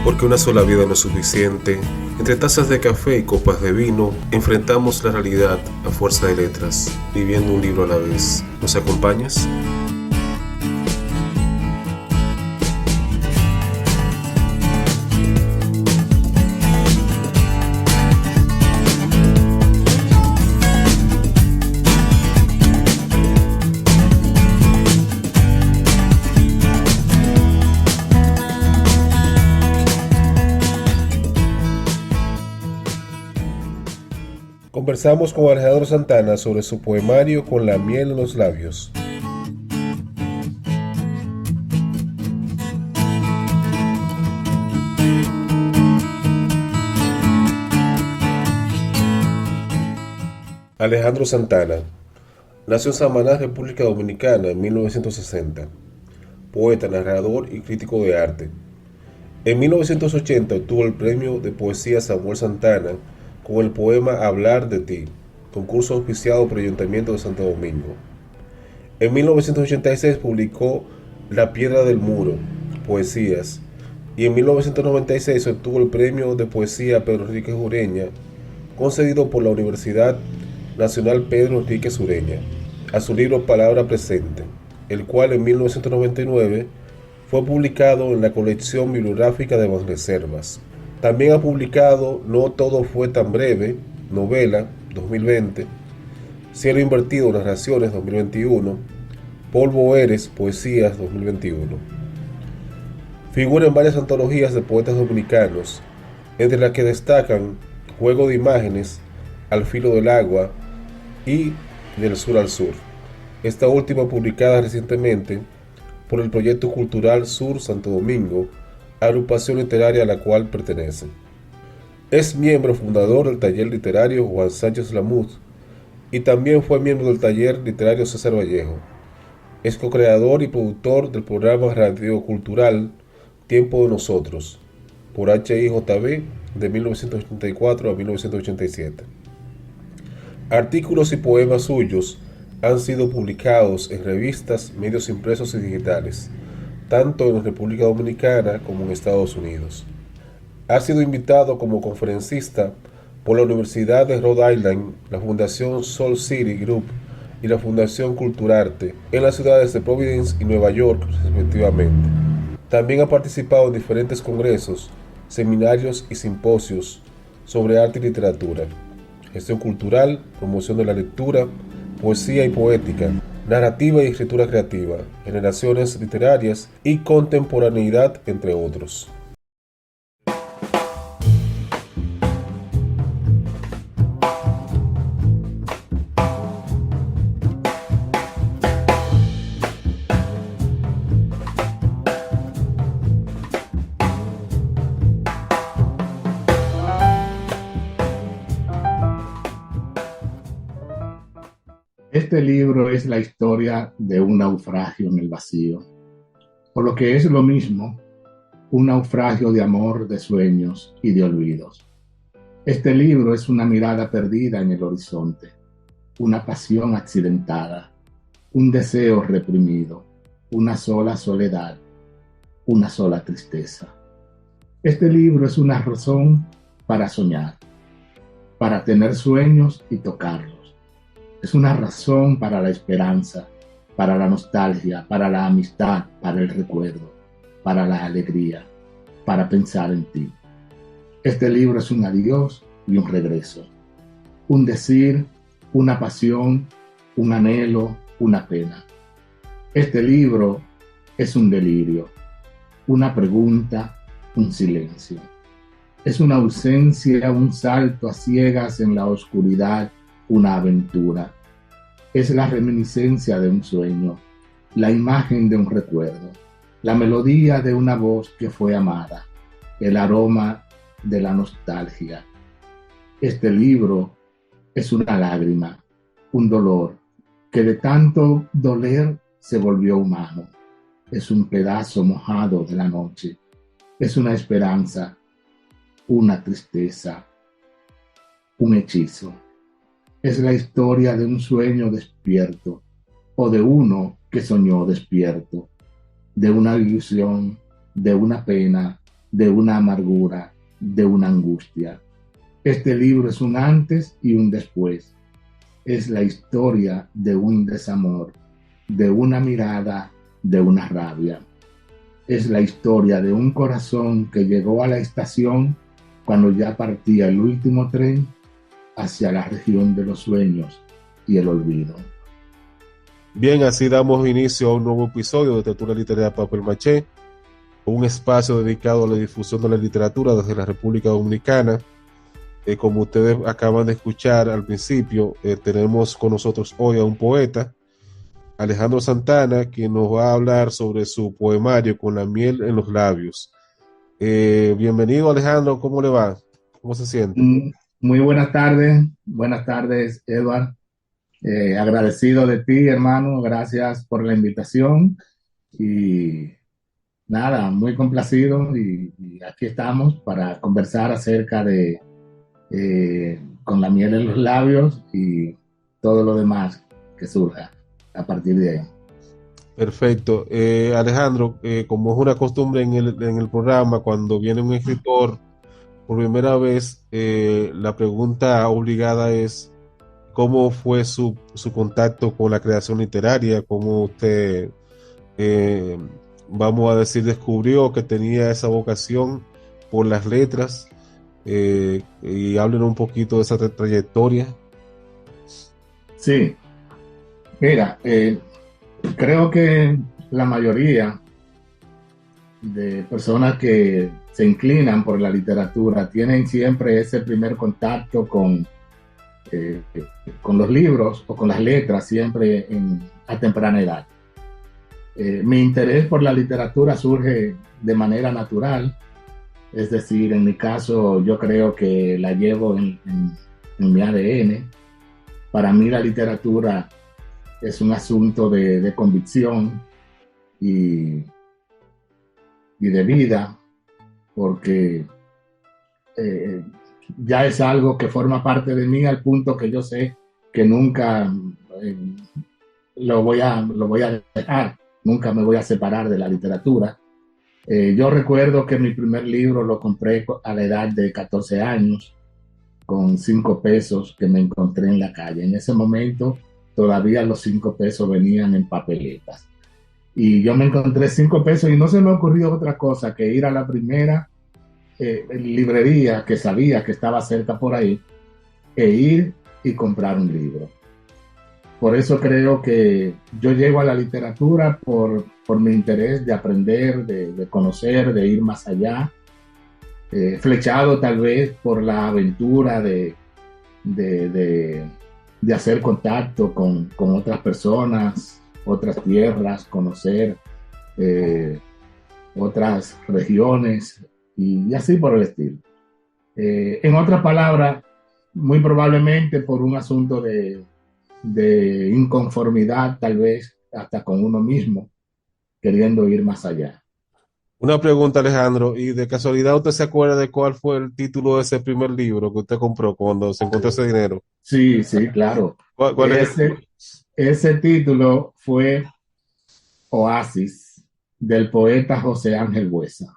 Porque una sola vida no es suficiente. Entre tazas de café y copas de vino, enfrentamos la realidad a fuerza de letras, viviendo un libro a la vez. ¿Nos acompañas? Conversamos con Alejandro Santana sobre su poemario Con la miel en los labios. Alejandro Santana nació en Samaná, República Dominicana, en 1960. Poeta, narrador y crítico de arte. En 1980 obtuvo el premio de poesía Samuel Santana con el poema Hablar de ti, concurso auspiciado por el Ayuntamiento de Santo Domingo. En 1986 publicó La piedra del muro, poesías, y en 1996 obtuvo el premio de poesía Pedro Enríquez Ureña, concedido por la Universidad Nacional Pedro Enríquez Ureña, a su libro Palabra Presente, el cual en 1999 fue publicado en la colección bibliográfica de Banreservas. También ha publicado No todo fue tan breve, novela, 2020, Cielo invertido, narraciones, 2021, Polvo eres, poesías, 2021. Figura en varias antologías de poetas dominicanos, entre las que destacan Juego de imágenes, Al filo del agua y Del sur al sur. Esta última publicada recientemente por el Proyecto Cultural Sur Santo Domingo, agrupación literaria a la cual pertenece. Es miembro fundador del taller literario Juan Sánchez Lamuth y también fue miembro del taller literario César Vallejo. Es co-creador y productor del programa radiocultural Tiempo de Nosotros, por HIJB de 1984 a 1987. Artículos y poemas suyos han sido publicados en revistas, medios impresos y digitales, tanto en la República Dominicana como en Estados Unidos. Ha sido invitado como conferencista por la Universidad de Rhode Island, la Fundación Soul City Group y la Fundación Culturarte en las ciudades de Providence y Nueva York, respectivamente. También ha participado en diferentes congresos, seminarios y simposios sobre arte y literatura, gestión cultural, promoción de la lectura, poesía y poética, narrativa y escritura creativa, generaciones literarias y contemporaneidad, entre otros. Este libro es la historia de un naufragio en el vacío, por lo que es lo mismo, un naufragio de amor, de sueños y de olvidos. Este libro es una mirada perdida en el horizonte, una pasión accidentada, un deseo reprimido, una sola soledad, una sola tristeza. Este libro es una razón para soñar, para tener sueños y tocarlos. Es una razón para la esperanza, para la nostalgia, para la amistad, para el recuerdo, para la alegría, para pensar en ti. Este libro es un adiós y un regreso, un decir, una pasión, un anhelo, una pena. Este libro es un delirio, una pregunta, un silencio. Es una ausencia, un salto a ciegas en la oscuridad, una aventura. Es la reminiscencia de un sueño, la imagen de un recuerdo, la melodía de una voz que fue amada, el aroma de la nostalgia. Este libro es una lágrima, un dolor, que de tanto doler se volvió humano. Es un pedazo mojado de la noche, es una esperanza, una tristeza, un hechizo. Es la historia de un sueño despierto o de uno que soñó despierto, de una ilusión, de una pena, de una amargura, de una angustia. Este libro es un antes y un después. Es la historia de un desamor, de una mirada, de una rabia. Es la historia de un corazón que llegó a la estación cuando ya partía el último tren hacia la región de los sueños y el olvido. Bien, así damos inicio a un nuevo episodio de Literatura Literaria Papel Maché, un espacio dedicado a la difusión de la literatura desde la República Dominicana. Como ustedes acaban de escuchar al principio, tenemos con nosotros hoy a un poeta, Alejandro Santana, quien nos va a hablar sobre su poemario Con la miel en los labios. Bienvenido, Alejandro, ¿cómo le va? ¿Cómo se siente? Muy buenas tardes, Edward. Agradecido de ti, hermano, gracias por la invitación y nada, muy complacido y aquí estamos para conversar acerca de Con la miel en los labios y todo lo demás que surja a partir de ahí. Perfecto. Alejandro, como es una costumbre en el programa, cuando viene un escritor por primera vez, la pregunta obligada es ¿cómo fue su contacto con la creación literaria? ¿Cómo usted, eh, vamos a decir, descubrió que tenía esa vocación por las letras? Y hablen un poquito de esa trayectoria. Sí, mira, creo que la mayoría de personas que se inclinan por la literatura tienen siempre ese primer contacto con los libros o con las letras siempre a temprana edad. Mi interés por la literatura surge de manera natural, es decir, en mi caso yo creo que la llevo en mi ADN. Para mí la literatura es un asunto de convicción y de vida, porque ya es algo que forma parte de mí al punto que yo sé que nunca eh, lo voy a dejar, nunca me voy a separar de la literatura. Yo recuerdo que mi primer libro lo compré a la edad de 14 años, con 5 pesos que me encontré en la calle. En ese momento todavía los 5 pesos venían en papeletas. Y yo me encontré 5 pesos y no se me ocurrió otra cosa que ir a la primera librería que sabía que estaba cerca por ahí e ir y comprar un libro. Por eso creo que yo llego a la literatura por mi interés de aprender, de conocer, de ir más allá, flechado tal vez por la aventura de hacer contacto con otras personas, otras tierras, conocer otras regiones y así por el estilo. En otras palabras, muy probablemente por un asunto de inconformidad, tal vez hasta con uno mismo, queriendo ir más allá. Una pregunta, Alejandro, y de casualidad usted se acuerda de cuál fue el título de ese primer libro que usted compró cuando se encontró ese dinero. Sí, sí, claro. ¿Cuál es? Ese título fue Oasis, del poeta José Ángel Buesa.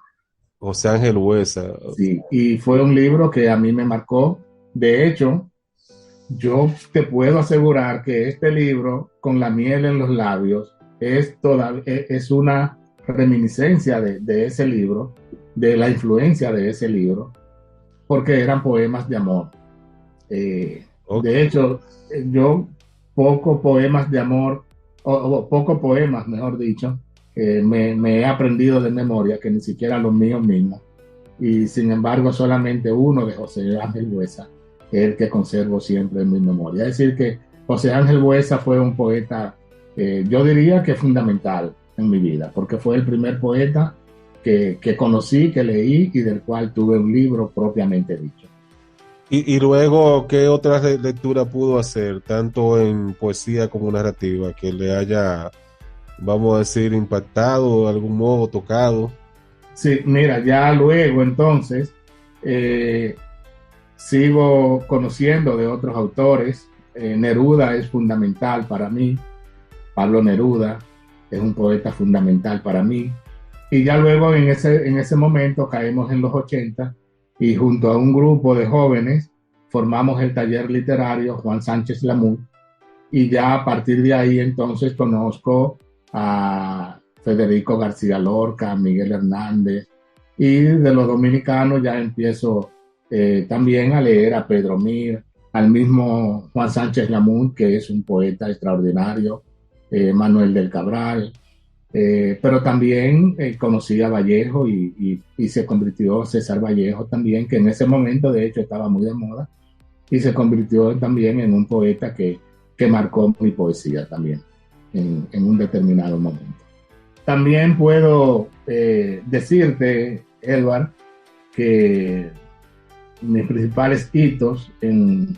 José Ángel Buesa. Sí, y fue un libro que a mí me marcó. De hecho, yo te puedo asegurar que este libro, Con la miel en los labios, es una reminiscencia de ese libro, de la influencia de ese libro, porque eran poemas de amor. Okay. De hecho, yo pocos poemas de amor, o pocos poemas, mejor dicho, me he aprendido de memoria, que ni siquiera los míos mismos. Y sin embargo, solamente uno de José Ángel Buesa es el que conservo siempre en mi memoria. Es decir, que José Ángel Buesa fue un poeta, yo diría que fundamental en mi vida, porque fue el primer poeta que conocí, que leí y del cual tuve un libro propiamente dicho. Y luego, ¿qué otra lectura pudo hacer, tanto en poesía como narrativa, que le haya, vamos a decir, impactado de algún modo, tocado? Sí, mira, ya luego entonces sigo conociendo de otros autores. Neruda es fundamental para mí. Pablo Neruda es un poeta fundamental para mí. Y ya luego en ese momento caemos en los 80 y junto a un grupo de jóvenes formamos el taller literario Juan Sánchez Lamour y ya a partir de ahí entonces conozco a Federico García Lorca, a Miguel Hernández y de los dominicanos ya empiezo también a leer a Pedro Mir, al mismo Juan Sánchez Lamour, que es un poeta extraordinario, Manuel del Cabral, pero también conocí a Vallejo y se convirtió César Vallejo también, que en ese momento de hecho estaba muy de moda, y se convirtió también en un poeta que marcó mi poesía también en un determinado momento. También puedo decirte, Edward, que mis principales hitos en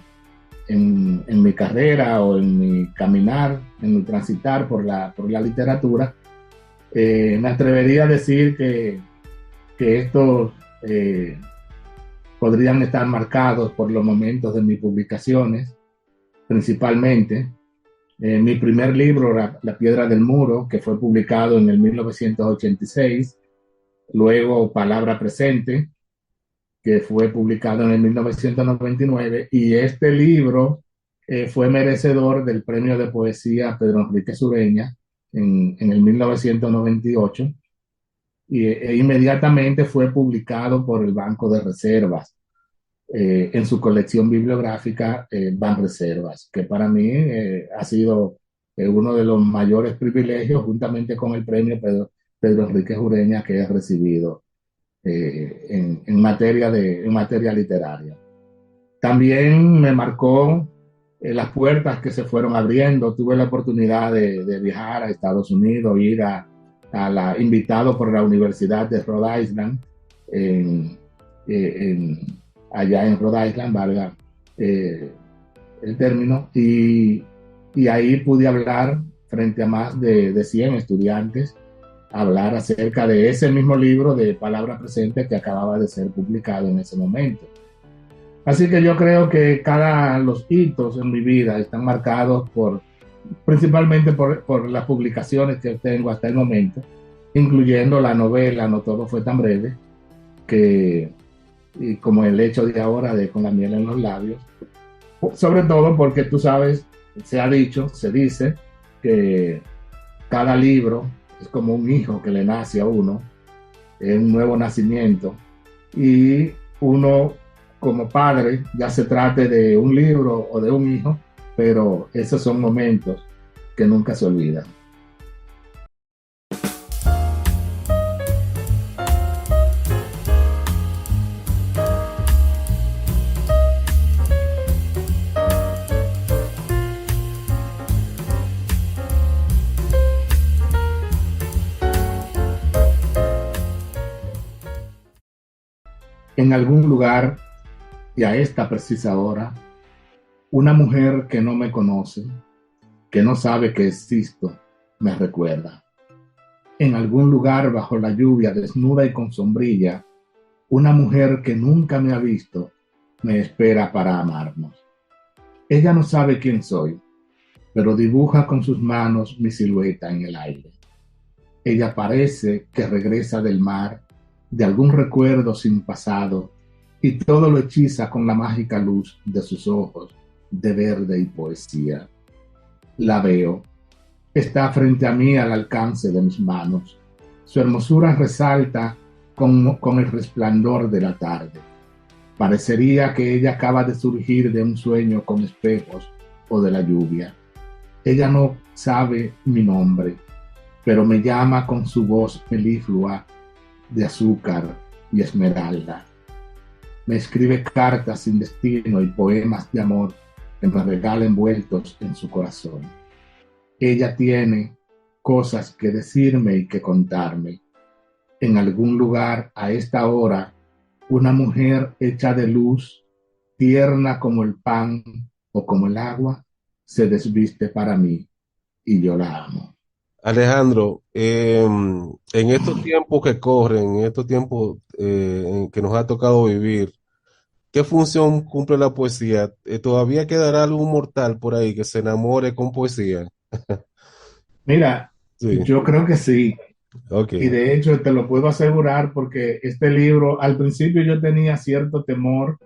mi carrera o en mi caminar, en mi transitar por la literatura, me atrevería a decir que estos podrían estar marcados por los momentos de mis publicaciones, principalmente. Mi primer libro, La Piedra del Muro, que fue publicado en el 1986, luego Palabra Presente, que fue publicado en el 1999, y este libro fue merecedor del premio de poesía Pedro Enrique Sureña en el 1998 e inmediatamente fue publicado por el Banco de Reservas en su colección bibliográfica Banreservas, que para mí ha sido uno de los mayores privilegios, juntamente con el premio Pedro Enrique Jureña que he recibido en materia literaria. También me marcó las puertas que se fueron abriendo. Tuve la oportunidad de viajar a Estados Unidos, ir invitado por la Universidad de Rhode Island, en, en, allá en Rhode Island, valga el término, y ahí pude hablar frente a más de 100 estudiantes, hablar acerca de ese mismo libro de Palabra Presente que acababa de ser publicado en ese momento. Así que yo creo que los hitos en mi vida están marcados principalmente por las publicaciones que tengo hasta el momento, incluyendo la novela No todo fue tan breve, que, y como el hecho de ahora de Con la miel en los labios, sobre todo porque tú sabes, se ha dicho, se dice que cada libro es como un hijo que le nace a uno, es un nuevo nacimiento, y uno como padre, ya se trate de un libro o de un hijo, pero esos son momentos que nunca se olvidan. En algún lugar, y a esta precisa hora, una mujer que no me conoce, que no sabe que existo, me recuerda. En algún lugar bajo la lluvia, desnuda y con sombrilla, una mujer que nunca me ha visto, me espera para amarnos. Ella no sabe quién soy, pero dibuja con sus manos mi silueta en el aire. Ella parece que regresa del mar, de algún recuerdo sin pasado, y todo lo hechiza con la mágica luz de sus ojos de verde y poesía. La veo. Está frente a mí al alcance de mis manos. Su hermosura resalta con el resplandor de la tarde. Parecería que ella acaba de surgir de un sueño con espejos o de la lluvia. Ella no sabe mi nombre, pero me llama con su voz meliflua de azúcar y esmeralda. Me escribe cartas sin destino y poemas de amor que me regala envueltos en su corazón. Ella tiene cosas que decirme y que contarme. En algún lugar a esta hora, una mujer hecha de luz, tierna como el pan o como el agua, se desviste para mí y yo la amo. Alejandro, en estos tiempos que corren, en estos tiempos en que nos ha tocado vivir, ¿qué función cumple la poesía? ¿Todavía quedará algún mortal por ahí que se enamore con poesía? Mira, Sí, yo creo que sí. Ok. Y de hecho te lo puedo asegurar porque este libro, al principio yo tenía cierto temor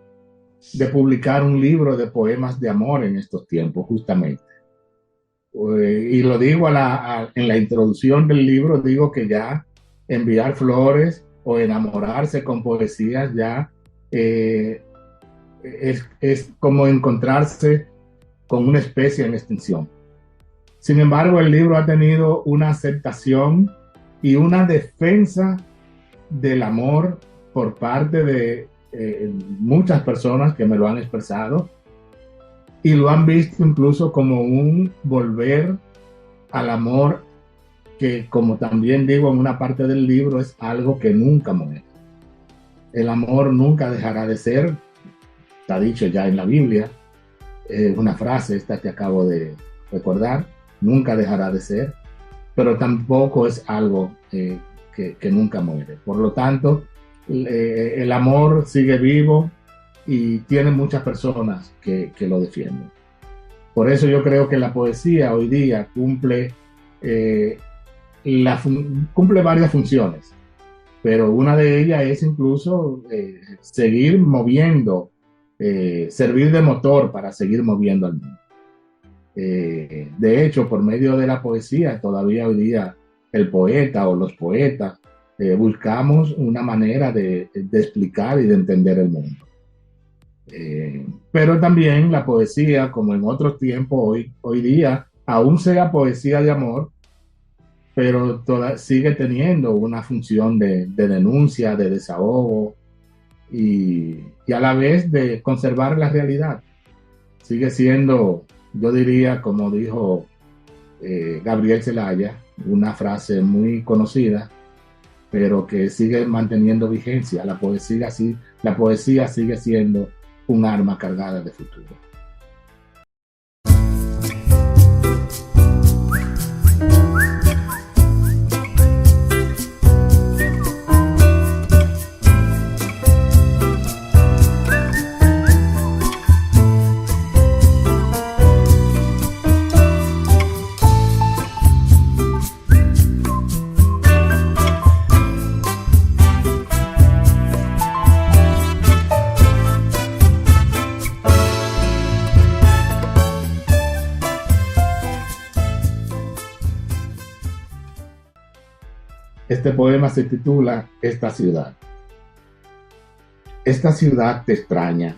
de publicar un libro de poemas de amor en estos tiempos, justamente. Y lo digo en la introducción del libro, digo que ya enviar flores o enamorarse con poesías ya eh, es como encontrarse con una especie en extinción. Sin embargo, el libro ha tenido una aceptación y una defensa del amor por parte de muchas personas que me lo han expresado y lo han visto incluso como un volver al amor que, como también digo en una parte del libro, es algo que nunca muere. El amor nunca dejará de ser, está dicho ya en la Biblia, una frase esta que acabo de recordar, nunca dejará de ser, pero tampoco es algo que nunca muere. Por lo tanto, el amor sigue vivo y tiene muchas personas que lo defienden. Por eso yo creo que la poesía hoy día eh, cumple varias funciones, pero una de ellas es incluso seguir moviendo, servir de motor para seguir moviendo al mundo. De hecho, por medio de la poesía, todavía hoy día el poeta o los poetas buscamos una manera de explicar y de entender el mundo. Pero también la poesía, como en otros tiempos, hoy día, aún sea poesía de amor, pero sigue teniendo una función de denuncia, de desahogo y a la vez de conservar la realidad. Sigue siendo, yo diría, como dijo Gabriel Zelaya, una frase muy conocida, pero que sigue manteniendo vigencia. La poesía sigue siendo un arma cargada de futuro. Este poema se titula Esta ciudad. Esta ciudad te extraña.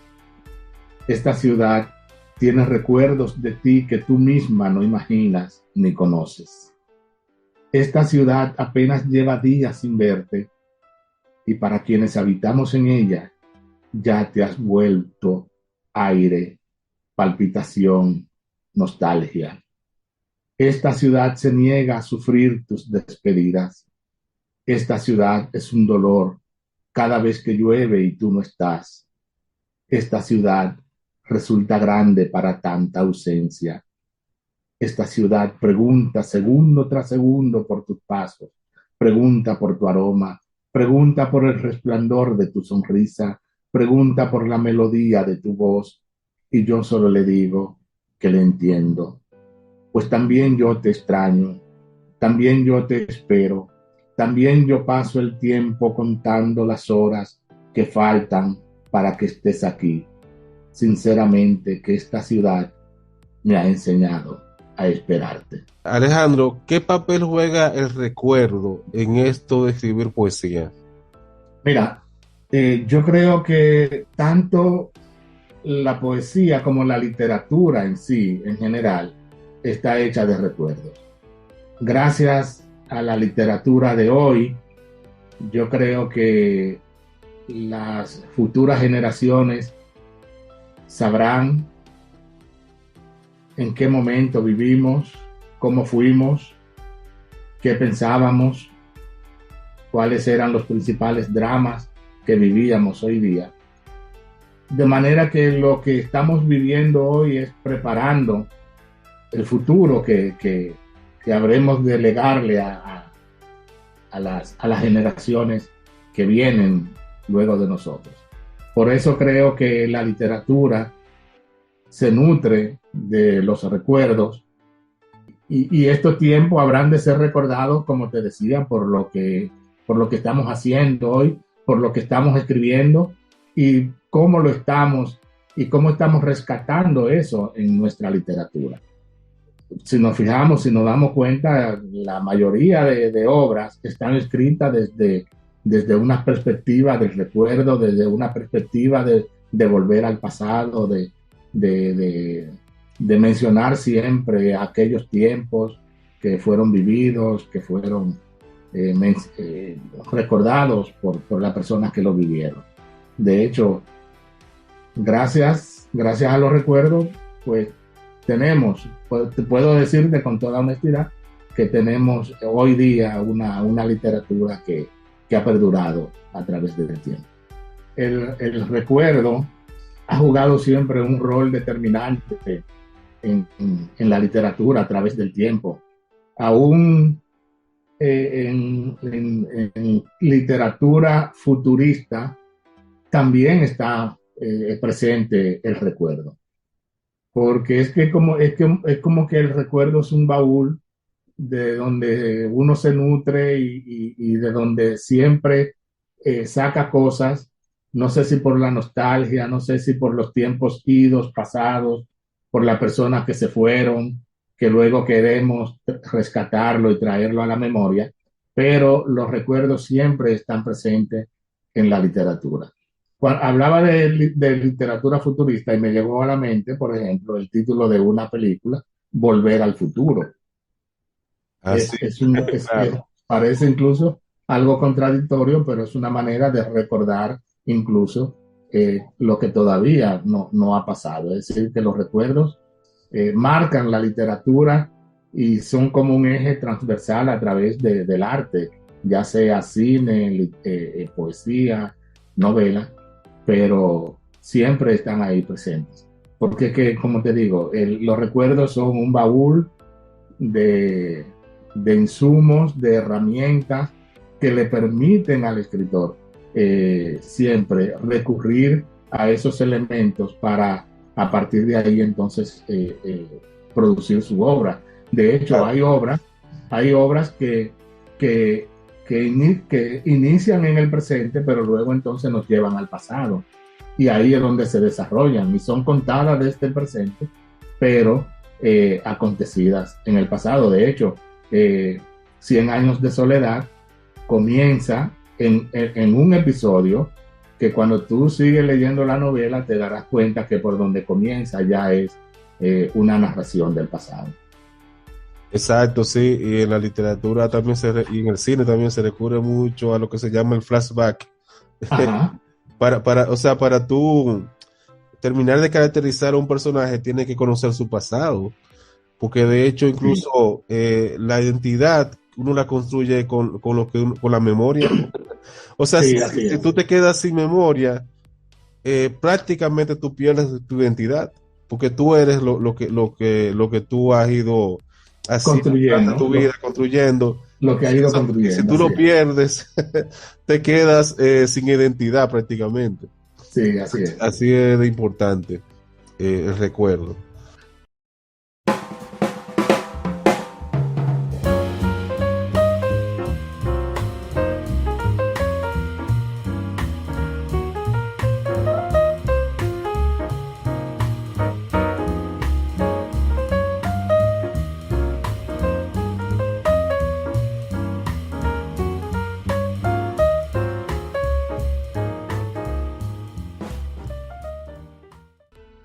Esta ciudad tiene recuerdos de ti que tú misma no imaginas ni conoces. Esta ciudad apenas lleva días sin verte y para quienes habitamos en ella ya te has vuelto aire, palpitación, nostalgia. Esta ciudad se niega a sufrir tus despedidas. Esta ciudad es un dolor cada vez que llueve y tú no estás. Esta ciudad resulta grande para tanta ausencia. Esta ciudad pregunta segundo tras segundo por tus pasos, pregunta por tu aroma, pregunta por el resplandor de tu sonrisa, pregunta por la melodía de tu voz, y yo solo le digo que le entiendo. Pues también yo te extraño, también yo te espero, también yo paso el tiempo contando las horas que faltan para que estés aquí. Sinceramente que esta ciudad me ha enseñado a esperarte. Alejandro, ¿qué papel juega el recuerdo en esto de escribir poesía? Mira, yo creo que tanto la poesía como la literatura en sí, en general, está hecha de recuerdos. Gracias a la literatura de hoy, yo creo que las futuras generaciones sabrán en qué momento vivimos, cómo fuimos, qué pensábamos, cuáles eran los principales dramas que vivíamos hoy día. De manera que lo que estamos viviendo hoy es preparando el futuro que habremos de legarle a las generaciones que vienen luego de nosotros. Por eso creo que la literatura se nutre de los recuerdos y estos tiempos habrán de ser recordados, como te decía, por lo que estamos haciendo hoy, por lo que estamos escribiendo y cómo lo estamos y cómo estamos rescatando eso en nuestra literatura. Si nos fijamos, si nos damos cuenta, la mayoría de obras están escritas desde una perspectiva del recuerdo, desde una perspectiva de volver al pasado, de, de, de mencionar siempre aquellos tiempos que fueron vividos, que fueron recordados por las personas que lo vivieron. De hecho, gracias a los recuerdos, pues tenemos, puedo decirte con toda honestidad, que tenemos hoy día una literatura que ha perdurado a través del tiempo. El recuerdo ha jugado siempre un rol determinante en la literatura a través del tiempo. Aún en literatura futurista también está presente el recuerdo. Porque es como que el recuerdo es un baúl de donde uno se nutre y de donde siempre saca cosas, no sé si por la nostalgia, no sé si por los tiempos idos, pasados, por las personas que se fueron, que luego queremos rescatarlo y traerlo a la memoria, pero los recuerdos siempre están presentes en la literatura. Cuando hablaba de literatura futurista y me llegó a la mente, por ejemplo, el título de una película, Volver al futuro. Así, claro. Parece incluso algo contradictorio, pero es una manera de recordar incluso lo que todavía no ha pasado. Es decir, que los recuerdos marcan la literatura y son como un eje transversal a través del arte, ya sea cine, poesía, novela, pero siempre están ahí presentes. Porque, como te digo, los recuerdos son un baúl de, de insumos, de herramientas que le permiten al escritor siempre recurrir a esos elementos para a partir de ahí entonces producir su obra. De hecho, Claro. hay obras que inician en el presente, pero luego entonces nos llevan al pasado. Y ahí es donde se desarrollan y son contadas desde el presente, pero acontecidas en el pasado. De hecho, 100 años de soledad comienza en un episodio que cuando tú sigues leyendo la novela te darás cuenta que por donde comienza ya es una narración del pasado. Exacto, sí, y en la literatura también y en el cine también se recurre mucho a lo que se llama el flashback. Ajá. O sea, para tú terminar de caracterizar a un personaje, tiene que conocer su pasado, porque de hecho Sí, incluso la identidad uno la construye con lo que con la memoria. O sea, sí, así si es. tú te quedas sin memoria, prácticamente tú pierdes tu identidad, porque tú eres lo que tú has ido haciendo durante Construyendo tu vida, construyendo. lo que ha ido Y si construyendo, tú así lo es. pierdes, te quedas sin identidad prácticamente. Sí, así es. Así es de importante el recuerdo.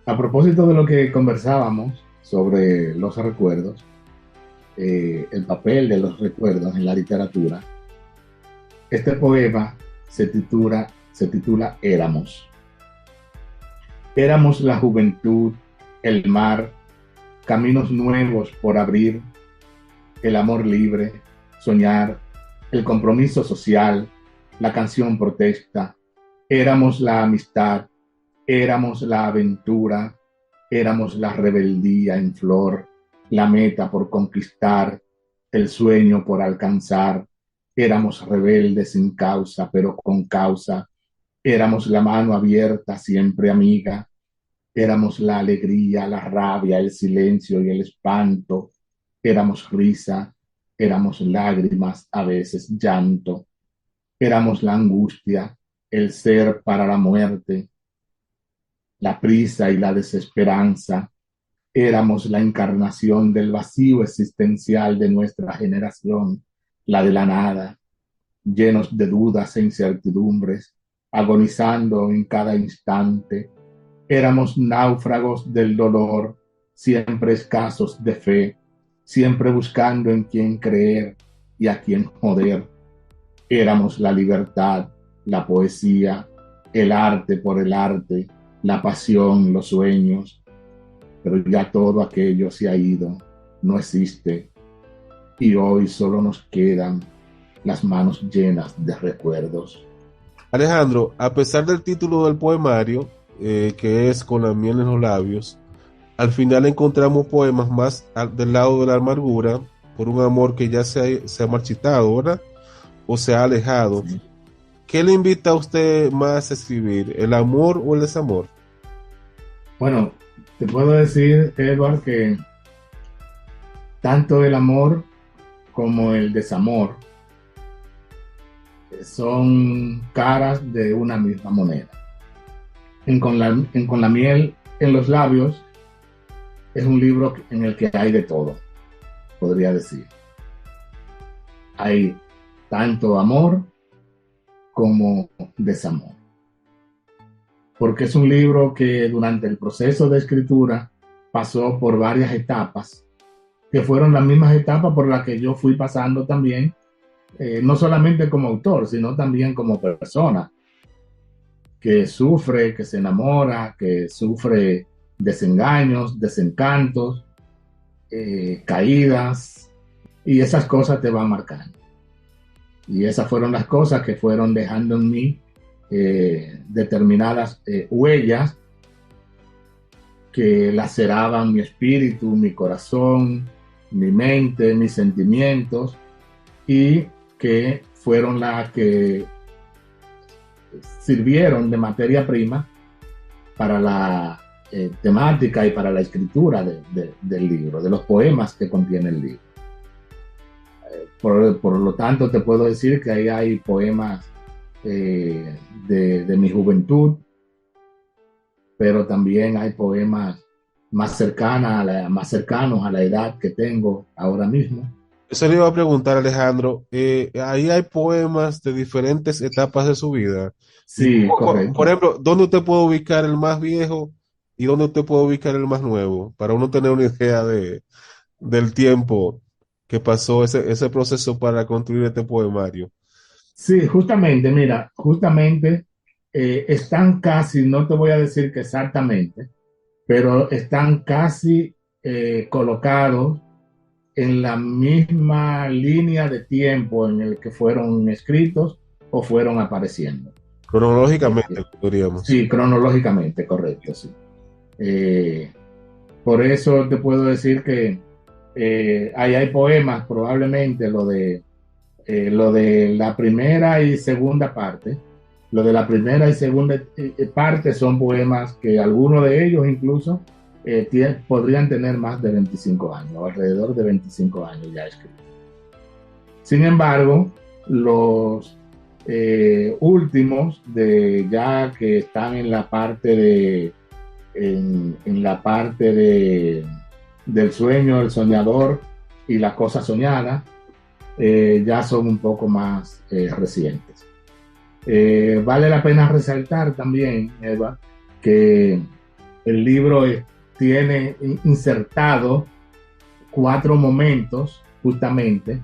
A propósito de lo que conversábamos sobre los recuerdos, el papel de los recuerdos en la literatura, este poema se titula Éramos. Éramos la juventud, el mar, caminos nuevos por abrir, el amor libre, soñar, el compromiso social, la canción protesta. Éramos la amistad, éramos la aventura, éramos la rebeldía en flor, la meta por conquistar, el sueño por alcanzar. Éramos rebeldes sin causa, pero con causa. Éramos la mano abierta, siempre amiga. Éramos la alegría, la rabia, el silencio y el espanto. éramos risa, éramos lágrimas, a veces llanto, éramos la angustia, el ser para la muerte, la prisa y la desesperanza, éramos la encarnación del vacío existencial de nuestra generación, la de la nada, llenos de dudas e incertidumbres, agonizando en cada instante. Éramos náufragos del dolor, siempre escasos de fe, siempre buscando en quién creer y a quién joder. Éramos la libertad, la poesía, el arte por el arte, la pasión, los sueños, pero ya todo aquello se ha ido, no existe, y hoy solo nos quedan las manos llenas de recuerdos. Alejandro, a pesar del título del poemario, que es Con la miel en los labios, al final encontramos poemas más del lado de la amargura, por un amor que ya se ha marchitado, ¿verdad? O se ha alejado. Sí. ¿Qué le invita a usted más a escribir, el amor o el desamor? Bueno, te puedo decir, Edward, que tanto el amor como el desamor son caras de una misma moneda. Con la miel en los labios es un libro en el que hay de todo, podría decir. Hay tanto amor como desamor. Porque es un libro que durante el proceso de escritura pasó por varias etapas, que fueron las mismas etapas por las que yo fui pasando también, no solamente como autor, sino también como persona, que sufre, que se enamora, que sufre desengaños, desencantos, caídas, y esas cosas te van marcando. Y esas fueron las cosas que fueron dejando en mí determinadas huellas que laceraban mi espíritu, mi corazón, mi mente, mis sentimientos, y que fueron las que sirvieron de materia prima para la temática y para la escritura del libro, de los poemas que contiene el libro. Por lo tanto, te puedo decir que ahí hay poemas de mi juventud, pero también hay poemas más cercanos a la edad que tengo ahora mismo. Eso le iba a preguntar, Alejandro. Ahí hay poemas de diferentes etapas de su vida. Y, Sí, por correcto. ejemplo, ¿dónde usted puede ubicar el más viejo y dónde usted puede ubicar el más nuevo? Para uno tener una idea del tiempo que pasó ese proceso para construir este poemario. Sí, justamente, mira, justamente están casi, no te voy a decir que exactamente, pero están casi colocados en la misma línea de tiempo en el que fueron escritos o fueron apareciendo. Cronológicamente, podríamos. Sí, cronológicamente, correcto, sí. Eh, por eso te puedo decir que ahí hay poemas, probablemente lo de la primera y segunda parte. Lo de la primera y segunda parte son poemas que algunos de ellos incluso podrían tener más de 25 años, o alrededor de 25 años ya escritos. Sin embargo, los últimos ya que están en la parte en la parte del sueño, el soñador y la cosa soñada, ya son un poco más recientes. Vale la pena resaltar también, Eva, que el libro tiene insertado 4 momentos justamente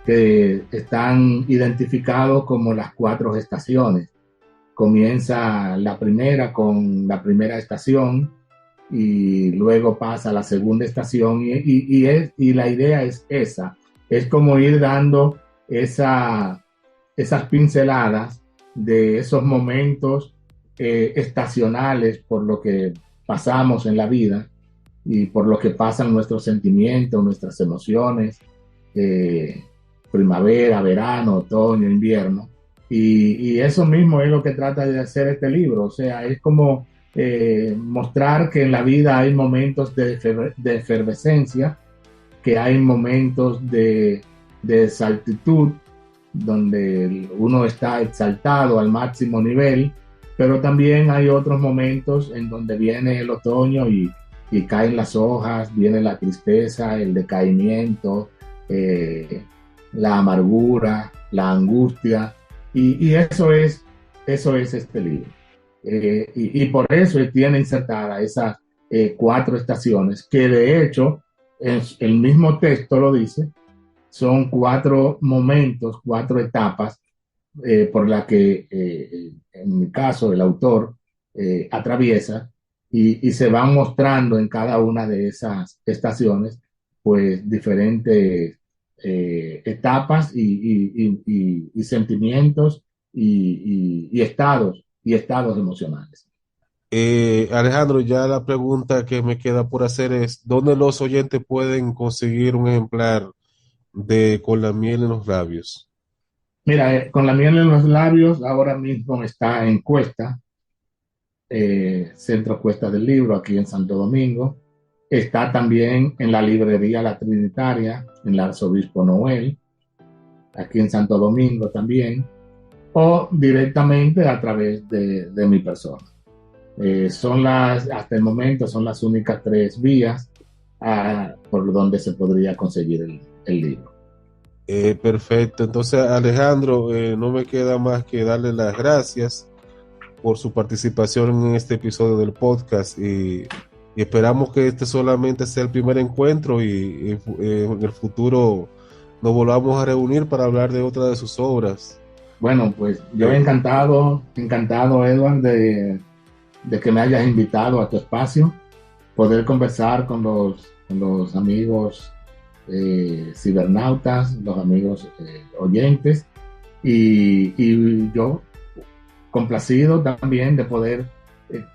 que están identificados como las 4 estaciones. Comienza la primera con la primera estación y luego pasa a la segunda estación y la idea es esa, es como ir dando esas pinceladas de esos momentos estacionales por lo que pasamos en la vida y por lo que pasan nuestros sentimientos, nuestras emociones, primavera, verano, otoño, invierno. Y eso mismo es lo que trata de hacer este libro, o sea, es como mostrar que en la vida hay momentos de efervescencia que hay momentos de exaltitud, donde uno está exaltado al máximo nivel, pero también hay otros momentos en donde viene el otoño y caen las hojas, viene la tristeza, el decaimiento, la amargura, la angustia, y eso es este libro. Y por eso tiene insertada esas 4 estaciones, que de hecho el mismo texto lo dice, son 4 momentos, 4 etapas por la que, en mi caso, el autor atraviesa y se van mostrando en cada una de esas estaciones, pues, diferentes etapas y sentimientos y estados emocionales. Alejandro, ya la pregunta que me queda por hacer es, ¿dónde los oyentes pueden conseguir un ejemplar de Con la miel en los labios? Mira, con la miel en los labios, ahora mismo está en Cuesta, Centro Cuesta del Libro, aquí en Santo Domingo. Está también en la librería La Trinitaria, en el Arzobispo Noel, aquí en Santo Domingo también, o directamente a través de mi persona. Hasta el momento son las únicas 3 vías por donde se podría conseguir el libro. Perfecto. Entonces, Alejandro, no me queda más que darle las gracias por su participación en este episodio del podcast y esperamos que este solamente sea el primer encuentro y en el futuro nos volvamos a reunir para hablar de otra de sus obras. Bueno, pues yo encantado, Edward, de que me hayas invitado a tu espacio, poder conversar con los amigos cibernautas, los amigos oyentes, y yo complacido también de poder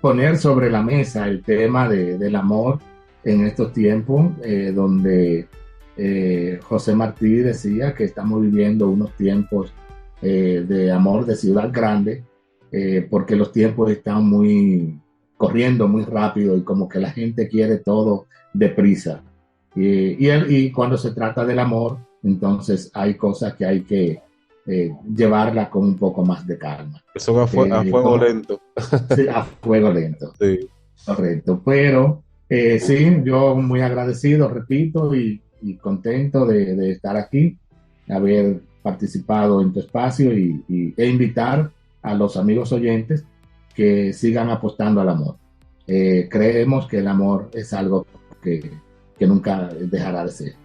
poner sobre la mesa el tema del amor en estos tiempos, donde José Martí decía que estamos viviendo unos tiempos de amor de ciudad grande, porque los tiempos están corriendo muy rápido y como que la gente quiere todo deprisa. Y cuando se trata del amor, entonces hay cosas que hay que llevarla con un poco más de calma. Son a fuego lento. Sí, a fuego lento. Sí. Correcto. Pero sí, yo muy agradecido, repito, y contento de estar aquí, haber participado en tu espacio e invitar a los amigos oyentes que sigan apostando al amor. Creemos que el amor es algo que nunca dejará de ser.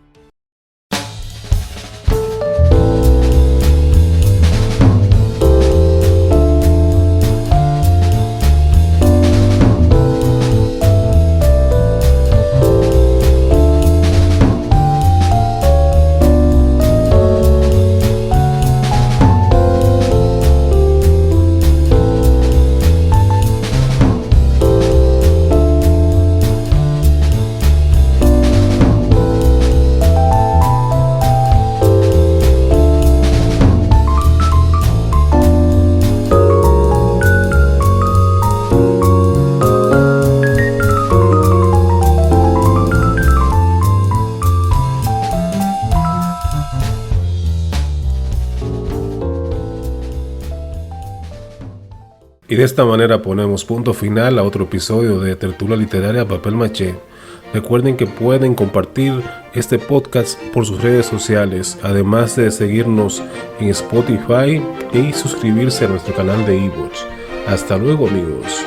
Y de esta manera ponemos punto final a otro episodio de Tertulia Literaria Papel Maché. Recuerden que pueden compartir este podcast por sus redes sociales, además de seguirnos en Spotify y suscribirse a nuestro canal de iVoox. Hasta luego, amigos.